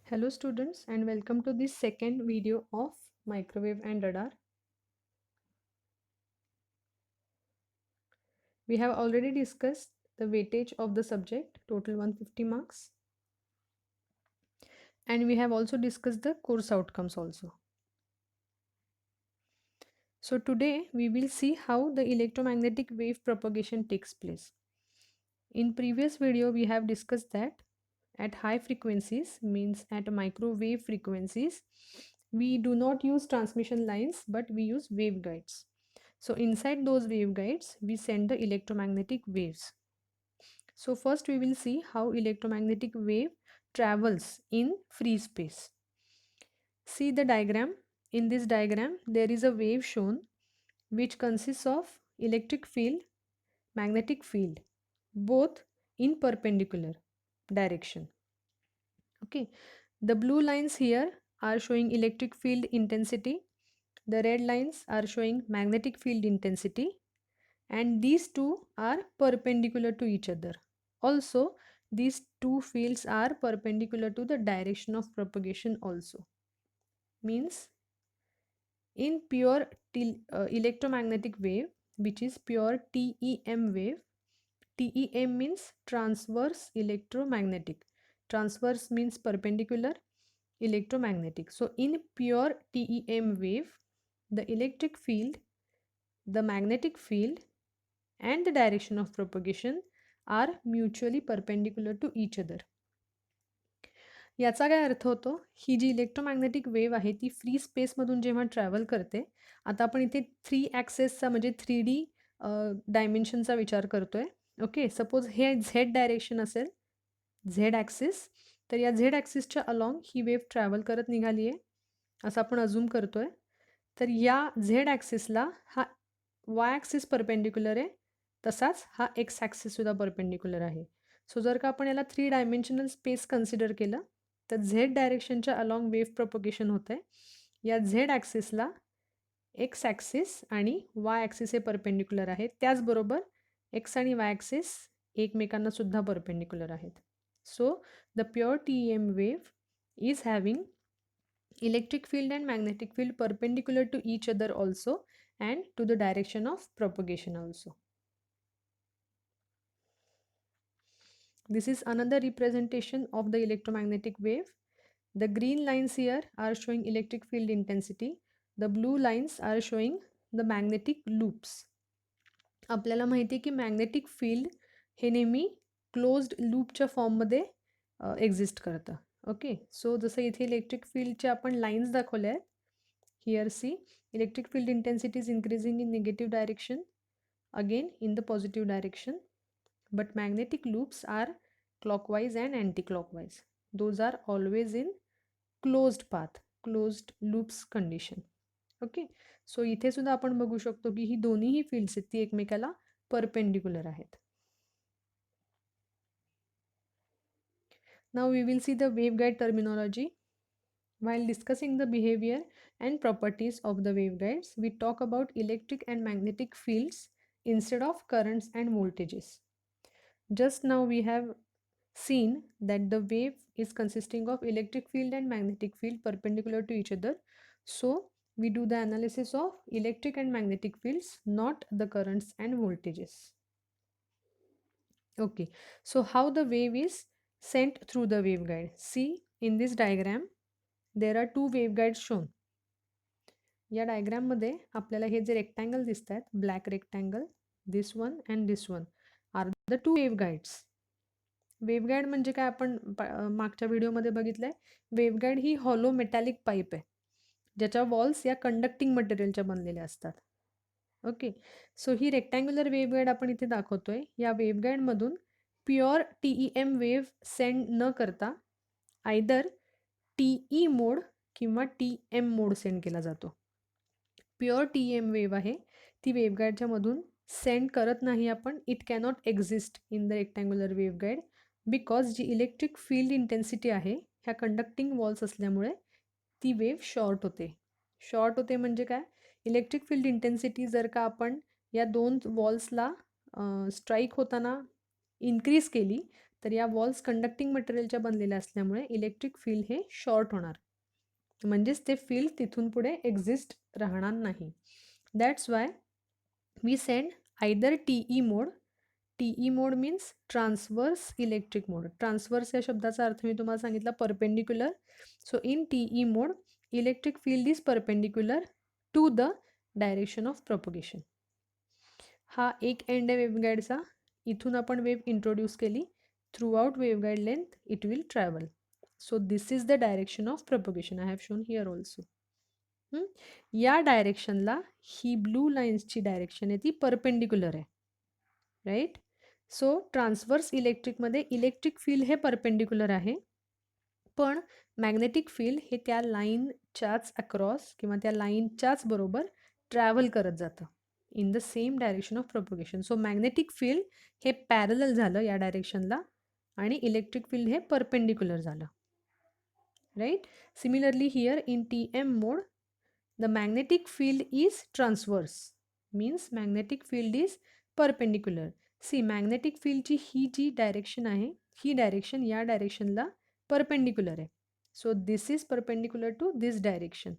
Hello students and welcome to this second video of microwave and radar. We have already discussed the weightage of the subject, total 150 marks, and we have also discussed the course outcomes also. So today we will see how the electromagnetic wave propagation takes place. In previous video we have discussed that at high frequencies, means at microwave frequencies, we do not use transmission lines but we use waveguides. So inside those waveguides we send the electromagnetic waves. So first we will see how electromagnetic wave travels in free space. See the diagram. In this diagram there is a wave shown which consists of electric field, magnetic field, both in perpendicular direction. Okay, the blue lines here are showing electric field intensity, the red lines are showing magnetic field intensity, and these two are perpendicular to each other. Also, these two fields are perpendicular to the direction of propagation also. Means in pure electromagnetic wave, which is pure TEM wave, TEM means transverse electromagnetic. Transverse means perpendicular, electromagnetic. So in pure TEM wave, the electric field, the magnetic field and the direction of propagation are mutually perpendicular to each other. याचा काय अर्थ होतो, ही जी electromagnetic wave आहे ती free स्पेसमधून जेव्हा travel करते, आता आपण इथे 3 ॲक्सेसचा म्हणजे 3D डायमेन्शनचा विचार करतोय. ओके, सपोज हे झेड डायरेक्शन असेल, झेड ॲक्सिस, तर या झेड ॲक्सिसच्या अलॉंग ही वेव्ह ट्रॅव्हल करत निघाली आहे असं आपण अझूम करतोय. तर या झेड ॲक्सिसला हा वाय ॲक्सिस परपेंडिक्युलर आहे, तसाच हा एक्स ॲक्सिससुद्धा परपेंडिक्युलर आहे. सो जर का आपण याला 3 डायमेन्शनल स्पेस कन्सिडर केलं तर झेड डायरेक्शनच्या अलॉंग वेव्ह प्रोपगेशन होतं आहे. या झेड ॲक्सिसला एक्स ॲक्सिस आणि वाय ॲक्सिस हे परपेंडिक्युलर आहेत, त्याचबरोबर एक्स आणि वाय ॲक्सिस एकमेकांना सुद्धा परपेंडिक्युलर आहेत. So the pure TEM wave is having electric field and magnetic field perpendicular to each other also and to the direction of propagation also. This is another representation of the electromagnetic wave. The green lines here are showing electric field intensity. The blue lines are showing the magnetic loops. आपल्याला माहिती आहे की magnetic field हे नेहमी closed लूपच्या फॉर्ममध्ये exist करतं. Okay, so जसं इथे इलेक्ट्रिक फील्डच्या आपण लाईन्स दाखवल्या आहेत. Here see electric field intensity is increasing in negative direction, again in the positive direction, but magnetic loops are clockwise and anti-clockwise. Those are always in closed path, closed loops condition. Okay, so इथे सुद्धा आपण बघू शकतो की ही दोन्हीही fields आहेत ती एकमेकाला परपेंडिक्युलर आहेत. Now we will see the waveguide terminology. While discussing the behavior and properties of the waveguides, we talk about electric and magnetic fields instead of currents and voltages. Just now we have seen that the wave is consisting of electric field and magnetic field perpendicular to each other. So we do the analysis of electric and magnetic fields, not the currents and voltages. Okay, so how the wave is sent through the waveguide. See in this diagram there are two waveguides shown. या diagram मध्ये आपल्याला हे जे rectangle दिसत आहेत, black rectangle, this one and this one are the two waveguides. Waveguide म्हणजे काय आपण मागच्या व्हिडिओमध्ये बघितलंय. वेवगाइड ही हॉलो मेटॅलिक पाईप आहे ज्याच्या वॉल्स या कंडक्टिंग मटेरियलच्या बनलेल्या असतात. ओके, सो ही रेक्टँग्युलर वेवगाइड आपण इथे दाखवतोय. या वेवगाइडमधून प्युअर TEM वेव्ह सेंड न करता आयदर TE मोड किंवा TM मोड सेंड केला जातो. प्युअर TEM वेव्ह आहे ती वेवगाइडच्या मधून सेंड करत नाही आपण. It cannot exist in the rectangular waveguide because जी इलेक्ट्रिक फील्ड इंटेन्सिटी आहे ह्या कंडक्टिंग वॉल्स असल्यामुळे ती वेव्ह शॉर्ट होते. शॉर्ट होते म्हणजे काय, इलेक्ट्रिक फील्ड इंटेन्सिटी जर का आपण या दोन वॉल्सला स्ट्राईक होताना इन्क्रीज केली तर या वॉल्स कंडक्टिंग मटेरियलच्या बनलेल्या असल्यामुळे इलेक्ट्रिक फील्ड हे शॉर्ट होणार, म्हणजेच ते फील्ड तिथून पुढे एक्झिस्ट राहणार नाही. That's why we send either TE mode. TE mode means transverse electric mode. Transverse या शब्दाचा अर्थ मी तुम्हाला सांगितला perpendicular. So in TE mode electric field is perpendicular to the direction of propagation. हा एक एंड आहे वेव्हगाईडचा. इथून आपण वेव्ह इंट्रोड्यूस केली. Throughout waveguide length it will travel. So this is the direction of propagation. I have shown here also. या डायरेक्शनला ही blue लाईन्सची direction आहे ती परपेंडिक्युलर आहे, राईट. सो ट्रान्सवर्स इलेक्ट्रिकमध्ये इलेक्ट्रिक फील्ड हे परपेंडिक्युलर आहे, पण मॅग्नेटिक फील्ड हे त्या लाईनच्याच अक्रॉस किंवा त्या लाईनच्याच बरोबर ट्रॅव्हल करत जातं in the same direction of propagation. So magnetic field हे पॅरलल झालं या डायरेक्शनला आणि इलेक्ट्रिक फील्ड हे परपेंडिक्युलर झालं, right. Similarly here in TM mode the magnetic field is transverse, means magnetic field is perpendicular. See, magnetic field ची ही जी direction आहे, ही डायरेक्शन या डायरेक्शनला परपेंडिक्युलर आहे. So this is perpendicular to this direction.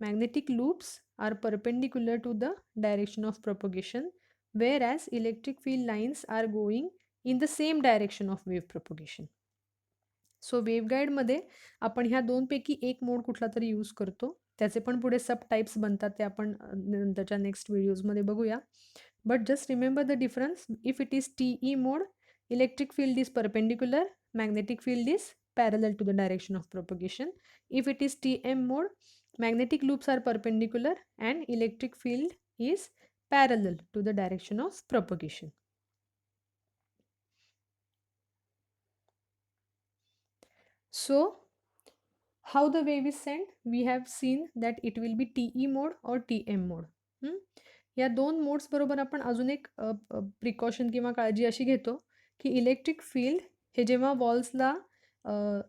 Magnetic loops are perpendicular to the direction of propagation, whereas electric field lines are going in the same direction of wave propagation. So वेव्हगाईडमध्ये आपण ह्या दोनपैकी एक मोड कुठला तरी use करतो. त्याचे पण पुढे सब टाईप्स बनतात, ते आपण नंतरच्या नेक्स्ट व्हिडिओजमध्ये बघूया. But just remember the difference. If it is TE mode, electric field is perpendicular, magnetic field is parallel to the direction of propagation. If it is TM mode, magnetic loops are perpendicular and electric field is parallel to the direction of propagation. So how the wave is sent? We have seen that it will be TE mode or TM mode. या दोन modes बरोबर आपण अजून एक precaution किंवा काळजी अशी घेतो की इलेक्ट्रिक फील्ड हे जेव्हा वॉल्सला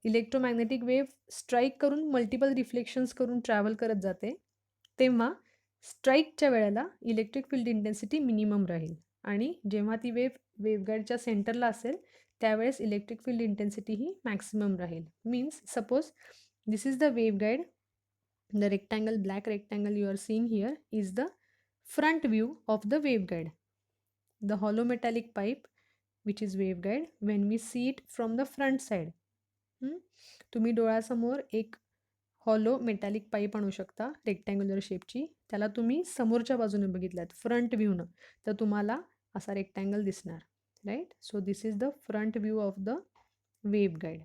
इलेक्ट्रोमॅग्नेटिक वेव्ह स्ट्राईक करून मल्टिपल रिफ्लेक्शन्स करून ट्रॅव्हल करत जाते, तेव्हा स्ट्राईकच्या वेळेला इलेक्ट्रिक फील्ड इंटेन्सिटी मिनिमम राहील आणि जेव्हा ती वेव्हगाईडच्या सेंटरला असेल त्यावेळेस इलेक्ट्रिक फील्ड इंटेन्सिटी ही मॅक्सिमम राहील. Means suppose this is the waveguide. The rectangle, black rectangle you are seeing here is the front view of the waveguide. The hollow metallic pipe which is waveguide, when we see it from the front side. तुम्ही डोळ्यासमोर एक hollow metallic pipe आणू शकता rectangular शेपची. त्याला तुम्ही समोरच्या बाजूने बघितलात फ्रंट व्ह्यूनं तर तुम्हाला असा रेक्टँगल दिसणार, right. So this is the front view of the waveguide.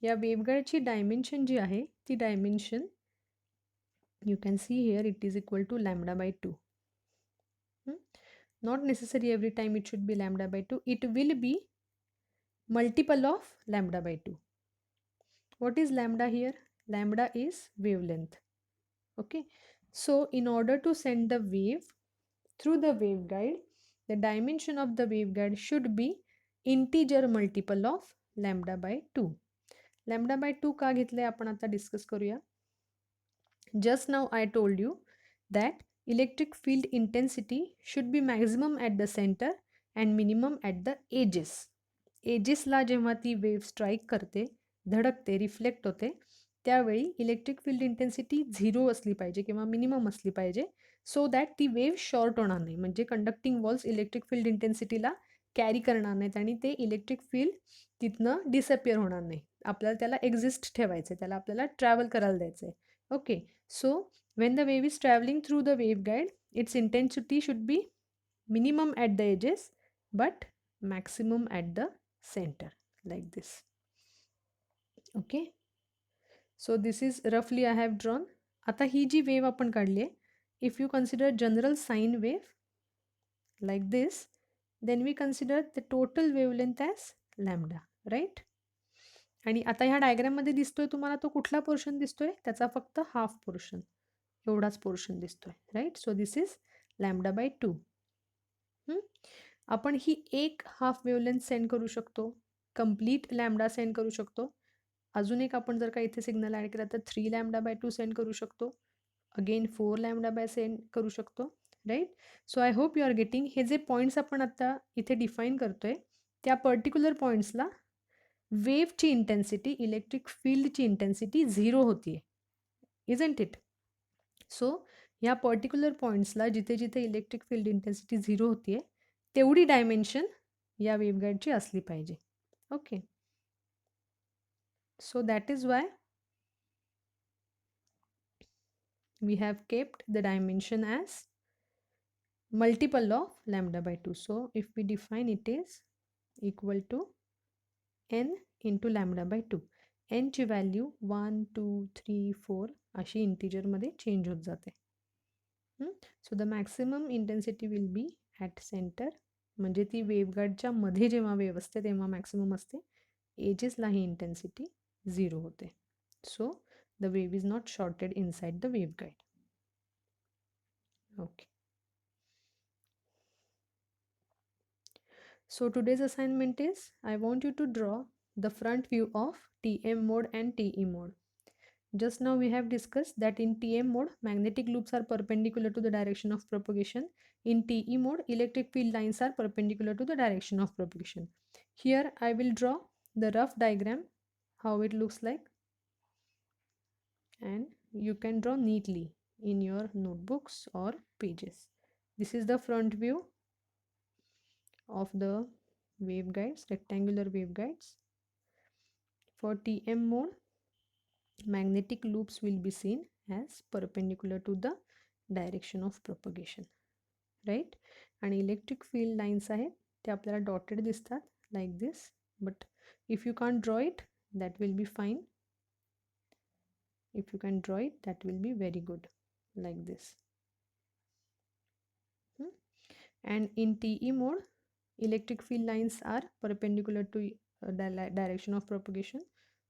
या वेव्हगाईडची डायमेन्शन जी आहे ती dimension you can see here it is equal to λ/2. Not necessary every time it should be λ/2. It will be multiple of λ/2. what is lambda here? Lambda is wavelength. Okay, so in order to send the wave through the waveguide, the dimension of the waveguide should be integer multiple of λ/2. λ/2 का घेतले आपण आता discuss करूया. Just now I told you that electric field intensity should be maximum at the centre and minimum at the edges. एजेसला जेव्हा ती wave strike करते, धडकते, reflect होते, त्यावेळी इलेक्ट्रिक फील्ड इंटेन्सिटी 0 असली पाहिजे किंवा मिनिमम असली पाहिजे, सो दॅट ती वेव्ह शॉर्ट होणार नाही. म्हणजे कंडक्टिंग वॉल्स इलेक्ट्रिक फील्ड इंटेन्सिटीला कॅरी करणार नाहीत आणि ते इलेक्ट्रिक फील्ड तिथनं डिसअपिअर होणार नाही. आपल्याला त्याला एक्झिस्ट ठेवायचं आहे, त्याला आपल्याला ट्रॅव्हल करायला द्यायचं आहे. Okay, so when the wave is travelling through the waveguide, it's intensity should B minimum at the edges but maximum at the center, like this. Okay, so this is roughly I have drawn. आता ही जी wave आपण काढली आहे, if you consider general sine wave like this, then we consider the total wavelength as lambda, right? आणि आता ह्या डायग्राममध्ये दिसतोय तुम्हाला तो कुठला पोर्शन दिसतोय? त्याचा फक्त हाफ पोर्शन, एवढाच पोर्शन दिसतोय, राईट. So this is λ/2. आपण ही एक हाफ वेवलेंथ सेंड करू शकतो, कंप्लीट लॅम्बडा सेंड करू शकतो. अजून एक आपण जर का इथे सिग्नल ॲड केला तर 3 λ/2 सेंड करू शकतो. अगेन 4 λ सेंड करू शकतो, right. So I hope you are getting. हे जे पॉईंट्स आपण आता इथे डिफाईन करतोय त्या पर्टिक्युलर पॉईंट्सला वेव्हची इंटेन्सिटी, इलेक्ट्रिक फील्डची इंटेन्सिटी 0 होतीये, इजंट इट? सो ह्या पर्टिक्युलर पॉईंट्सला जिथे जिथे इलेक्ट्रिक फील्ड इंटेन्सिटी 0 होतीये तेवढी डायमेन्शन या वेव्हगाईडची असली पाहिजे. Okay, so that is why we have kept the dimension as multiple of lambda by 2. So if we define, it is equal to n into lambda by 2. n ची value 1 2 3 4 अशी इंटिजरमध्ये change होत जाते. So the maximum intensity will be at centre, म्हणजे ती वेव्हगाईडच्या मध्ये जेव्हा wave असते तेव्हा मॅक्सिमम असते, एजेसला ही इंटेन्सिटी 0 होते. So the wave is not shorted inside the waveguide. Okay. So today's assignment is, I want you to draw the front view of TM mode and TE mode. Just now we have discussed that in TM mode, magnetic loops are perpendicular to the direction of propagation. In TE mode, electric field lines are perpendicular to the direction of propagation. Here I will draw the rough diagram, how it looks like, and you can draw neatly in your notebooks or pages. This is the front view of the waveguides, rectangular waveguides. For TM mode, magnetic loops will be seen as perpendicular to the direction of propagation, right? And electric field lines आहेत ते आपल्याला dotted दिसतात like this, but if you can't draw it, that will be fine. If you can draw it, that will be very good, like this. And in TE mode, electric field lines are perpendicular to direction of propagation.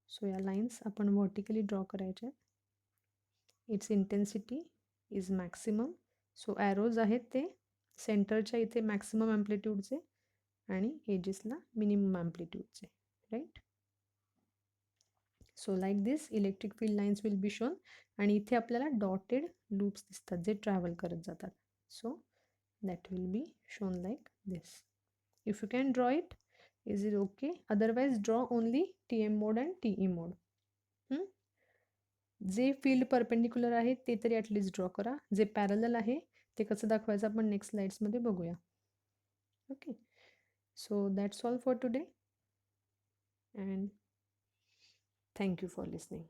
So या lines आपण vertically draw करायचे. Its intensity is maximum. So arrows आहेत ते सेंटरच्या इथे maximum अँप्लिट्यूडचे आणि एजेसला मिनिमम अँप्लिट्यूडचे, right? So like this electric field lines will be shown, आणि इथे आपल्याला डॉटेड लूप्स दिसतात जे ट्रॅव्हल करत जातात. So that will be shown like this. If you can draw it, is it okay? Otherwise draw only TM mode and TE mode. जे field perpendicular आहे ते तरी ॲटलिस्ट ड्रॉ करा. जे पॅरलल आहे ते कसं दाखवायचं आपण नेक्स्ट स्लाइड्समध्ये बघूया. Okay, so that's all for today, and thank you for listening.